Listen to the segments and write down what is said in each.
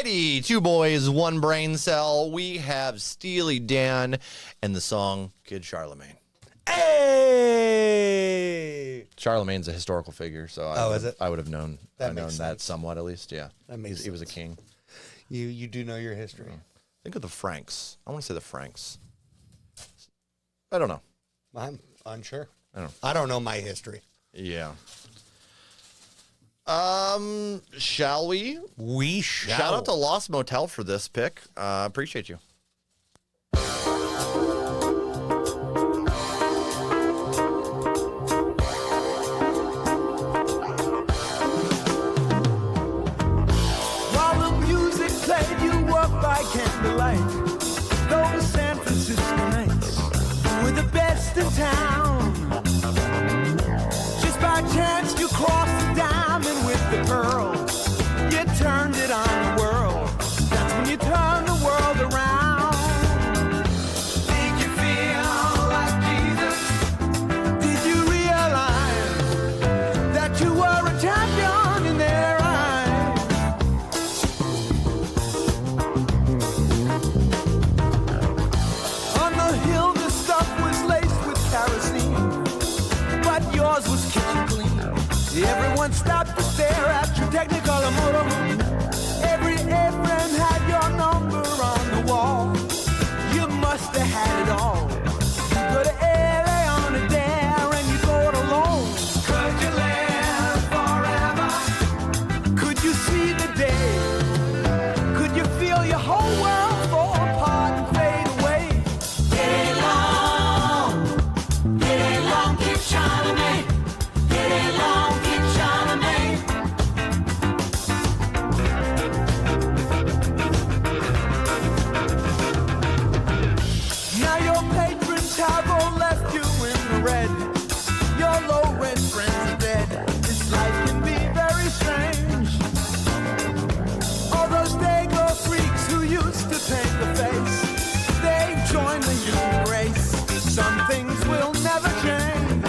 Alrighty, two boys, one brain cell. We have Steely Dan and the song Kid Charlemagne. Hey! Charlemagne's a historical figure, so I would have known that somewhat at least. Yeah, he was a king. You do know your history. Think of the Franks. I want to say the Franks. I don't know. I'm unsure. I don't know my history. Yeah. Shall we? We shall. Shout out to Lost Motel for this pick. Appreciate you. While the music played, you walked by candlelight. Those San Francisco nights were the best in town. Just by chance you crossed the diamond with the pearl. You turned it on the world. That's when you turned the world around. Did you feel like Jesus? Did you realize that you were a champion in their eyes? On the hill the stuff was laced with kerosene, but yours was kitchen clean. Everyone stopped to stare at your Technicolor motorhome. Every apron had your number on the wall. You must have had it all. You go to LA on a dare and you go it alone. Could you live forever? Could you see the day? Could you feel your whole world fall apart and fade away? Get along, Kid Charlemagne. Get along, Kid Charlemagne. Now your patrons have all left you in the red. Your low rent friends are dead. This life can be very strange. All those day-glow freaks who used to paint the face, they joined the human race. Some things will never change.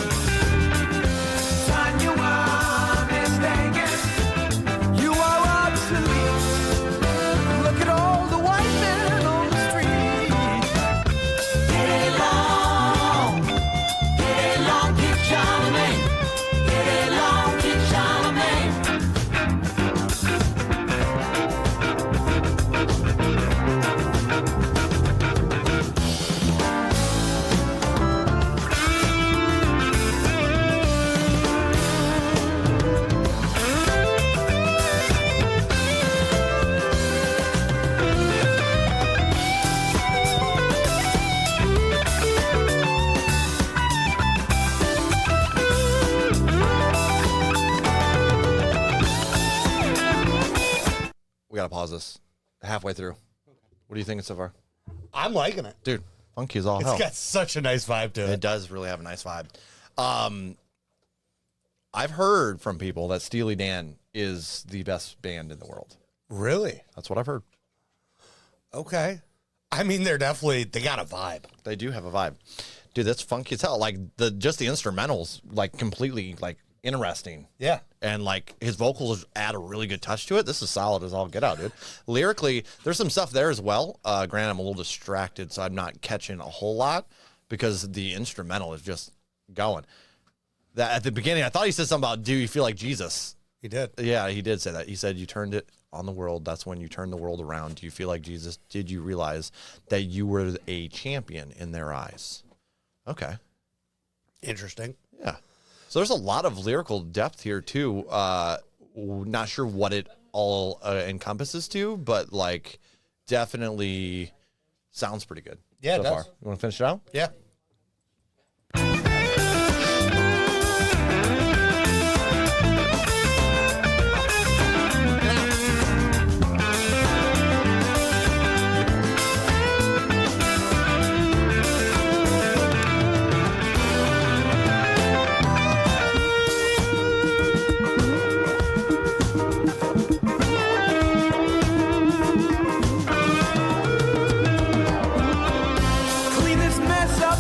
Son, you are mistaken. You are obsolete. Look at all the white men on the street. Get along, Kid Charlemagne. Get along, Kid Charlemagne. We gotta pause this halfway through. What are you thinking so far, I'm liking it. dude? Funky as all hell. It's got such a nice vibe to It it. does really have a nice vibe. I've heard from people that Steely Dan is the best band in the world. Really? That's what I've heard. Okay. I mean, they got a vibe. They do have a vibe, dude. That's funky as hell. Like just the instrumentals, like completely like interesting. Yeah. And like his vocals add a really good touch to it. This is solid as all get out, dude. Lyrically, there's some stuff there as well. Granted, I'm a little distracted, so I'm not catching a whole lot because the instrumental is just going. That at the beginning, I thought he said something about, do you feel like Jesus? He did. Yeah, he did say that. He said, you turned it on the world. That's when you turned the world around. Do you feel like Jesus? Did you realize that you were a champion in their eyes? Okay. Interesting. Yeah. So there's a lot of lyrical depth here too. Not sure what it all encompasses to, but like definitely sounds pretty good. Yeah, so it does. far. You want to finish it out? Yeah. Clean this mess up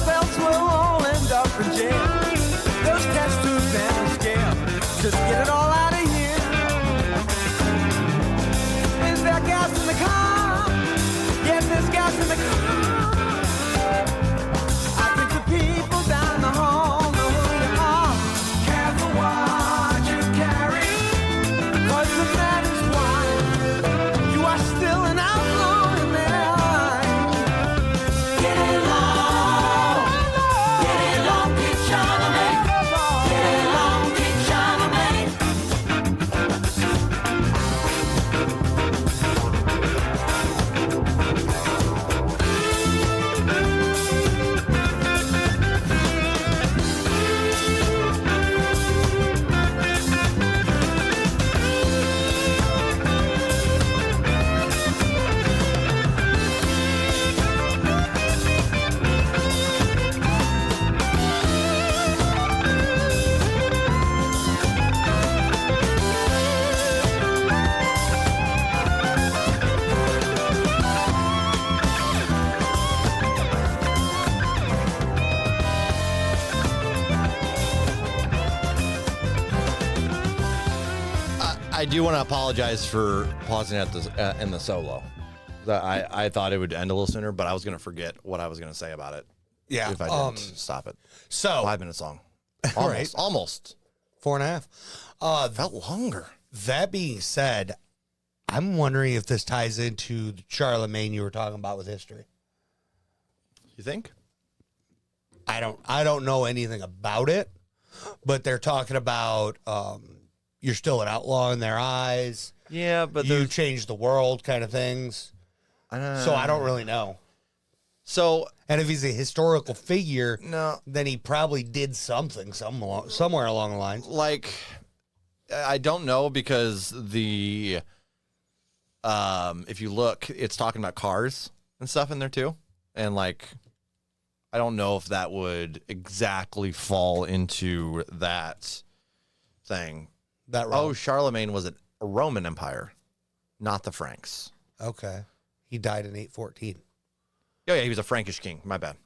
do want to apologize for pausing at the in the solo. I thought it would end a little sooner, but I was going to forget what I was going to say about it. Yeah. If I didn't stop it. So 5-minute song. Almost. Right. Almost. 4.5. Felt longer. That being said, I'm wondering if this ties into the Charlemagne you were talking about with history. You think? I don't know anything about it, but they're talking about you're still an outlaw in their eyes. Yeah, but you changed the world kind of things. So I don't really know. So, and if he's a historical figure, no, then he probably did something somewhere along the lines. Like, I don't know because the if you look, it's talking about cars and stuff in there too, and like, I don't know if that would exactly fall into that thing. That realm. Oh, Charlemagne was a Roman Empire, not the Franks. Okay, he died in 814. Oh, yeah, he was a Frankish king. My bad.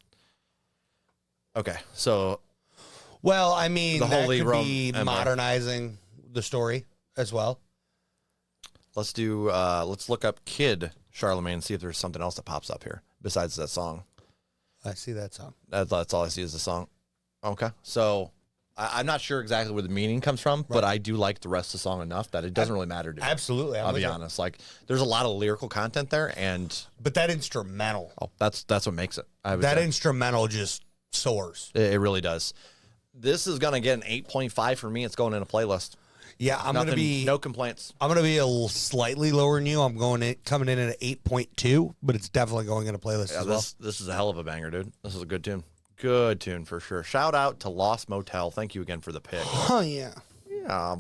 Okay, so... Well, I mean, the that Holy could Rome be Empire. modernizing the story as well. Let's do... let's look up Kid Charlemagne and see if there's something else that pops up here besides that song. I see that song. That's all I see is the song. Okay, so... I'm not sure exactly where the meaning comes from, but I do like the rest of the song enough that it doesn't really matter to me. Absolutely. I'll be honest. Like, there's a lot of lyrical content there, and... But that instrumental. Oh, that's what makes it. That instrumental just soars. It really does. This is going to get an 8.5 for me. It's going in a playlist. Yeah, I'm going to be... No complaints. I'm going to be slightly lower than you. I'm coming in at 8.2, but it's definitely going in a playlist as well. This is a hell of a banger, dude. This is a good tune. Good tune for sure. Shout out to Lost Motel. Thank you again for the pick. Oh, yeah. Yeah,